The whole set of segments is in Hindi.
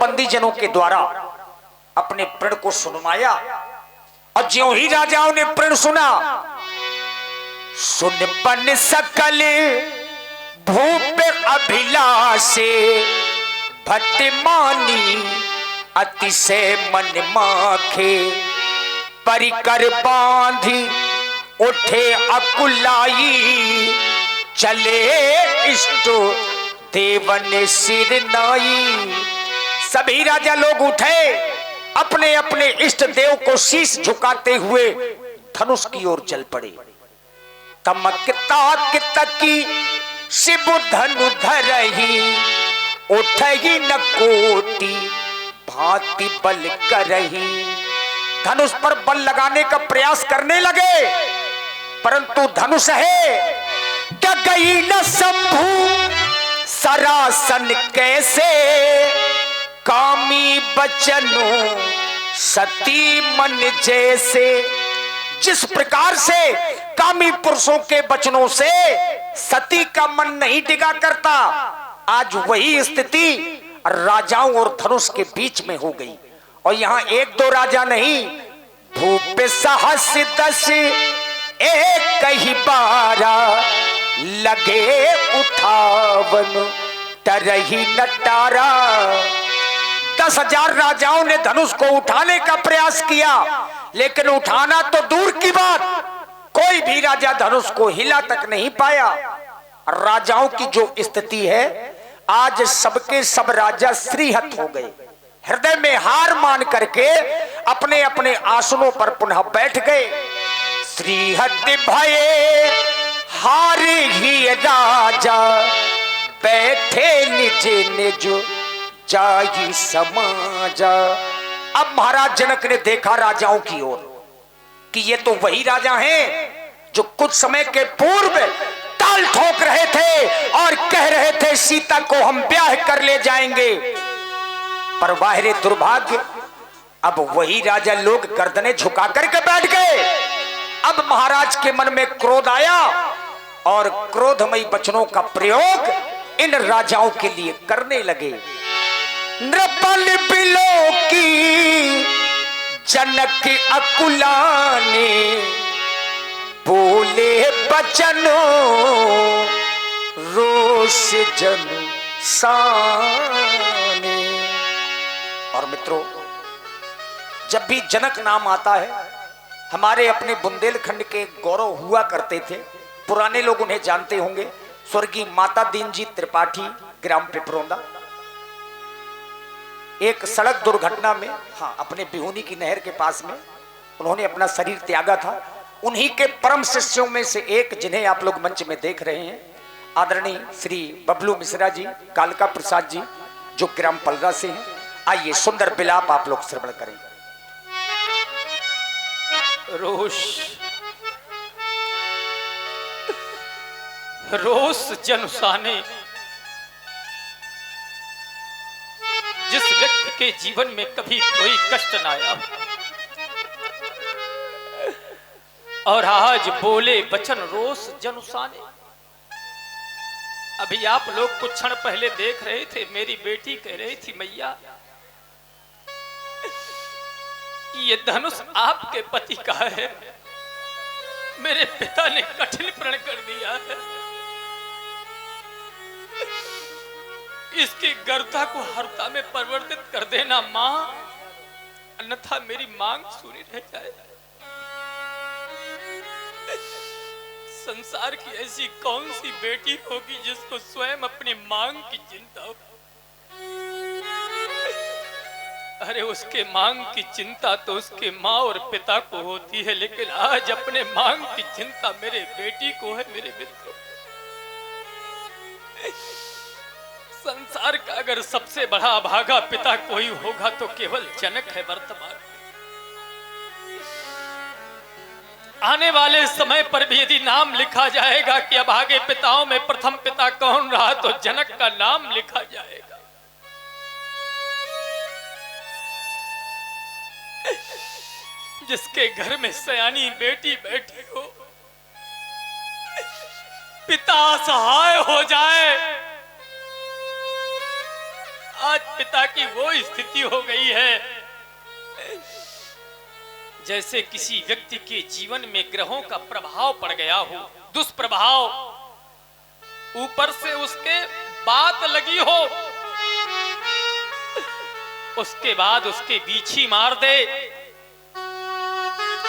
बंदी जनों के द्वारा अपने प्रण को सुनवाया। और ज्यों ही राजाओं ने प्रण सुना, सुन बन सकल भूप अभिलाषे, भट्ट मानी अतिशय मन माखे, परिकर बांधी उठे अकुलाई, चले इष्ट देवन सिर नाई। सभी राजा लोग उठे, अपने अपने इष्ट देव को शीश झुकाते हुए धनुष की ओर चल पड़े। तमकता तकी शिव धनु धरही, उठही न कोटि भांति बल करही। धनुष पर बल लगाने का प्रयास करने लगे, परंतु धनुष है क्या गई न शंभु सरासन कैसे, कामी बचनों सती मन जैसे। जिस प्रकार से कामी पुरुषों के वचनों से सती का मन नहीं टिका करता, आज वही स्थिति राजाओं और धनुष के बीच में हो गई। और यहां एक दो राजा नहीं, भूप सहस दस एक ही बारा, लगे उठावन तरही नटारा। 10,000 राजाओं ने धनुष को उठाने का प्रयास किया, लेकिन उठाना तो दूर की बात, कोई भी राजा धनुष को हिला तक नहीं पाया। राजाओं की जो स्थिति है, आज सबके सब राजा श्रीहत हो गए, हृदय में हार मान करके अपने अपने आसनों पर पुनः बैठ गए। श्रीहत भये हार ही राजा, बैठे निज निज जाई समाजा। अब महाराज जनक ने देखा राजाओं की ओर कि ये तो वही राजा हैं जो कुछ समय के पूर्व ताल ठोक रहे थे और कह रहे थे सीता को हम ब्याह कर ले जाएंगे। पर वाहिरे दुर्भाग्य, अब वही राजा लोग गर्दनें झुका करके बैठ गए। अब महाराज के मन में क्रोध आया और क्रोधमयी वचनों का प्रयोग इन राजाओं के लिए करने लगे। नृपल बिलो की जनक अकुलाने, बोले बचनो रोष जन साने। और मित्रों, जब भी जनक नाम आता है, हमारे अपने बुंदेलखंड के गौरव हुआ करते थे, पुराने लोग उन्हें जानते होंगे, स्वर्गीय माता दीनजी त्रिपाठी, ग्राम पिपरोंदा। एक सड़क दुर्घटना में, हाँ, अपने बिहुनी की नहर के पास में उन्होंने अपना शरीर त्यागा था। उन्हीं के परम शिष्यों में से एक, जिन्हें आप लोग मंच में देख रहे हैं, आदरणीय श्री बबलू मिश्रा जी, कालका प्रसाद जी, जो ग्राम पलरा से हैं। आइए सुंदर विलाप आप लोग श्रवण करें। रोष जनुसाने, जिस व्यक्ति के जीवन में कभी कोई कष्ट न आया और आज बोले वचन रोष जनुसाने। अभी आप लोग कुछ क्षण पहले देख रहे थे, मेरी बेटी कह रही थी, मैया ये धनुष आपके पति का है, मेरे पिता ने कठिन प्रण कर दिया है, इसकी गर्दता को हर्ता में परिवर्तित कर देना मां, अन्यथा मेरी मांग सूनी रह जाए। संसार की ऐसी कौन सी बेटी होगी जिसको स्वयं अपनी मांग की चिंता हो? अरे उसके मांग की चिंता तो उसके माँ और पिता को होती है, लेकिन आज अपने मांग की चिंता मेरे बेटी को है। मेरे मित्रों, संसार का अगर सबसे बड़ा अभागा पिता कोई होगा तो केवल जनक है वर्तमान। आने वाले समय पर भी यदि नाम लिखा जाएगा कि अभागे पिताओं में प्रथम पिता कौन रहा, तो जनक का नाम लिखा जाएगा। जिसके घर में सयानी बेटी बैठी हो, पिता असहाय हो जाए, आज पिता की वो स्थिति हो गई है जैसे किसी व्यक्ति के जीवन में ग्रहों का प्रभाव पड़ गया हो, दुष्प्रभाव ऊपर से उसके बात लगी हो, उसके बाद उसके बीछी मार दे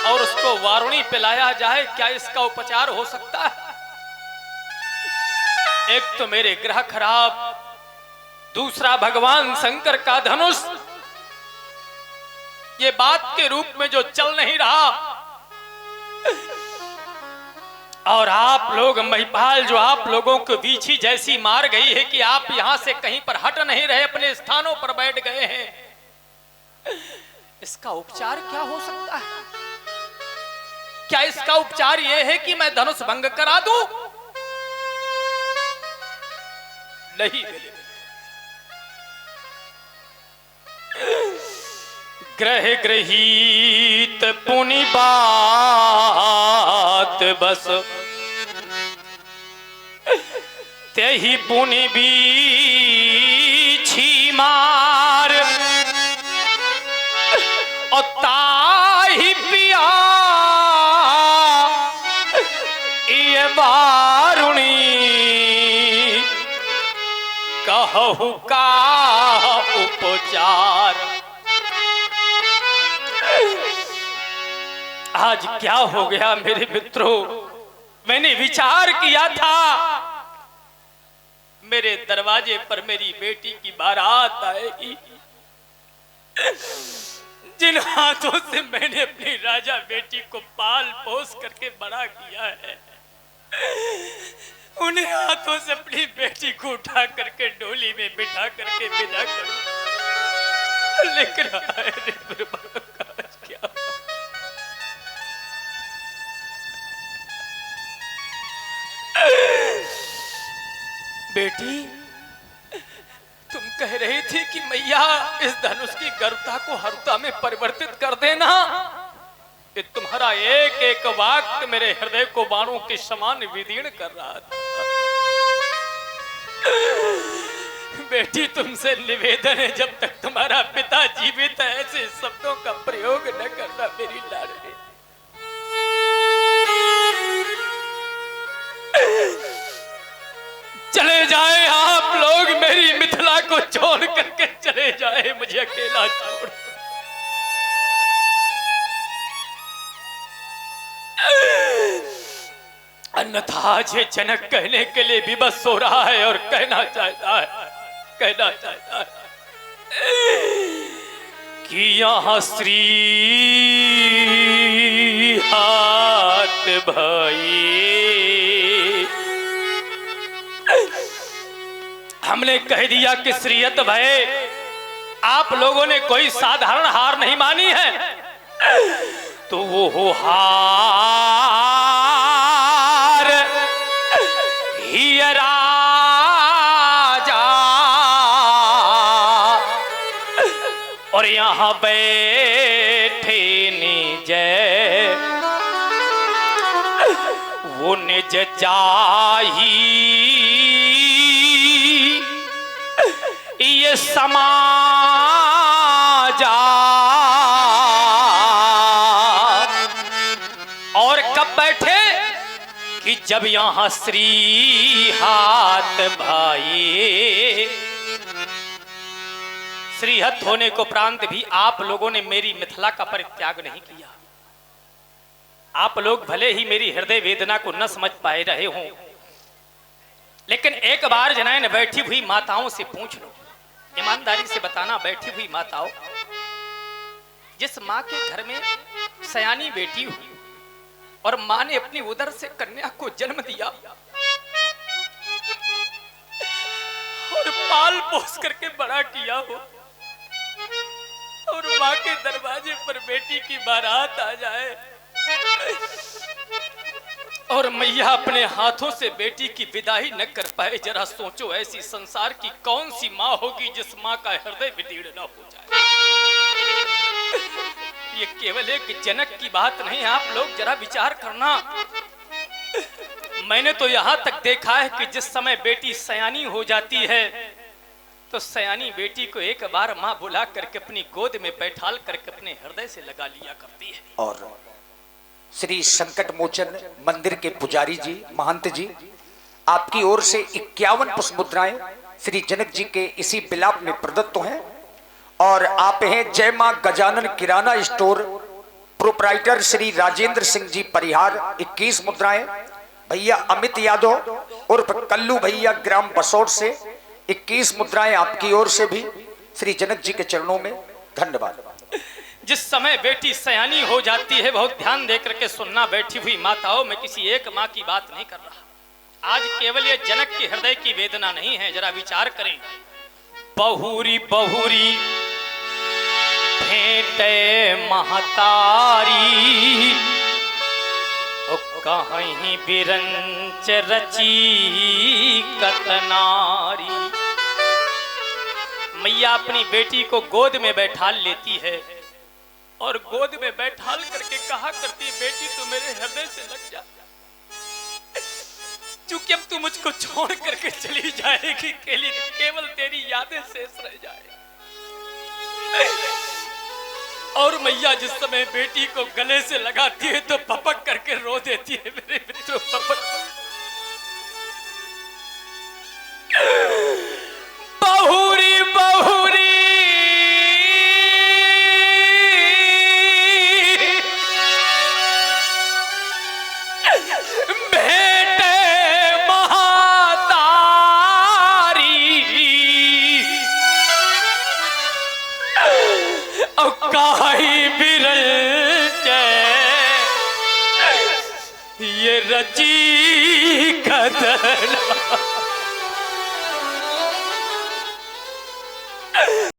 और उसको वारुणी पिलाया जाए। क्या इसका उपचार हो सकता है? एक तो मेरे ग्रह खराब, दूसरा भगवान शंकर का धनुष ये बात के रूप में जो चल नहीं रहा, और आप लोग महिपाल जो आप लोगों को बीछी जैसी मार गई है कि आप यहां से कहीं पर हट नहीं रहे, अपने स्थानों पर बैठ गए हैं। इसका उपचार क्या हो सकता है? क्या इसका उपचार यह है कि मैं धनुष भंग करा दूं? नहीं, ग्रह ग्रहीत पुनि बात बस तेहि पुनि बीछी मार और ताहि पिया ये वारुणी कहु का उपचार। आज क्या हो गया मेरे मित्रों? मैंने विचार किया था मेरे दरवाजे पर मेरी बेटी की बारात आएगी। जिन हाथों से मैंने अपनी राजा बेटी को पाल पोस करके बड़ा किया है, उन्हीं हाथों से अपनी बेटी को उठा करके डोली में बिठा करके विदा करूं। लेकिन क्या बेटी, तुम कह रही थी कि मैया इस धनुष की गरुता को हरुता में परिवर्तित कर देना। ये तुम्हारा एक एक वाक्य मेरे हृदय को बाणों के समान विदीर्ण कर रहा था। बेटी, तुमसे निवेदन है, जब तक तुम्हारा पिता जीवित है ऐसे शब्दों का प्रयोग न करना मेरी लाडली। चले जाए आप लोग, मेरी मिथिला को छोड़ करके चले जाए, मुझे अकेला छोड़। अन्यथा ये जनक कहने के लिए विवश हो रहा है और कहना चाहता है कि यहाँ श्री हाथ भाई हमने कह दिया कि श्रीयत भय, आप लोगों ने कोई साधारण हार नहीं मानी है, तो वो हो हार ही राजा। और यहाँ बैठे निज वो निज चाही ये समाजा। और कब बैठे कि जब यहां श्री हाथ भाई, श्रीहत होने को प्रांत भी आप लोगों ने मेरी मिथिला का परित्याग नहीं किया। आप लोग भले ही मेरी हृदय वेदना को न समझ पाए रहे हों, लेकिन एक बार जनाइन बैठी हुई माताओं से पूछ लो, ईमानदारी से बताना बैठी हुई माताओं, जिस माँ के घर में सयानी बेटी हुई और माँ ने अपनी उदर से कन्या को जन्म दिया और पाल पोस करके बड़ा किया हो, और माँ के दरवाजे पर बेटी की बारात आ जाए और मैया अपने हाथों से बेटी की विदाई न कर पाए। जरा सोचो, ऐसी संसार की कौन सी माँ होगी जिस माँ का हृदय विदीर्ण न हो जाए। ये केवल एक जनक की बात नहीं, आप लोग जरा विचार करना। मैंने तो यहां तक देखा है कि जिस समय बेटी सयानी हो जाती है तो सयानी बेटी को एक बार माँ बुला करके अपनी गोद में बैठाल करके अपने हृदय से लगा लिया करती है। और श्री संकट मोचन मंदिर के पुजारी जी, महंत जी, आपकी ओर से 51 पुष्प मुद्राएं श्री जनक जी के इसी बिलाप में प्रदत्त हैं। और आप हैं जय मां गजानन किराना स्टोर प्रोप्राइटर श्री राजेंद्र सिंह जी परिहार, 21 मुद्राएं। भैया अमित यादव उर्फ कल्लू भैया ग्राम बसौर से 21 मुद्राएं आपकी ओर से भी श्री जनक जी के चरणों में। धन्यवाद। जिस समय बेटी सयानी हो जाती है, बहुत ध्यान दे करके सुनना बैठी हुई माताओं, मैं किसी एक माँ की बात नहीं कर रहा। आज केवल ये जनक की हृदय की वेदना नहीं है, जरा विचार करें। बहुरी बहुरी भेंटे महतारी, कहीं बिरंच रची कतनारी। मैया अपनी बेटी को गोद में बैठाल लेती है और गोद में बैठाल करके कहा करती, बेटी तू मेरे हृदय से लग जा, क्योंकि अब तू मुझको छोड़ करके चली जाएगी, केवल तेरी यादें शेष रह जाए। और मैया जिस समय बेटी को गले से लगाती है तो पपक करके रो देती है, मेरे मित्रों पपक। बहुरी बहुरी काई बिरल ये रची कदर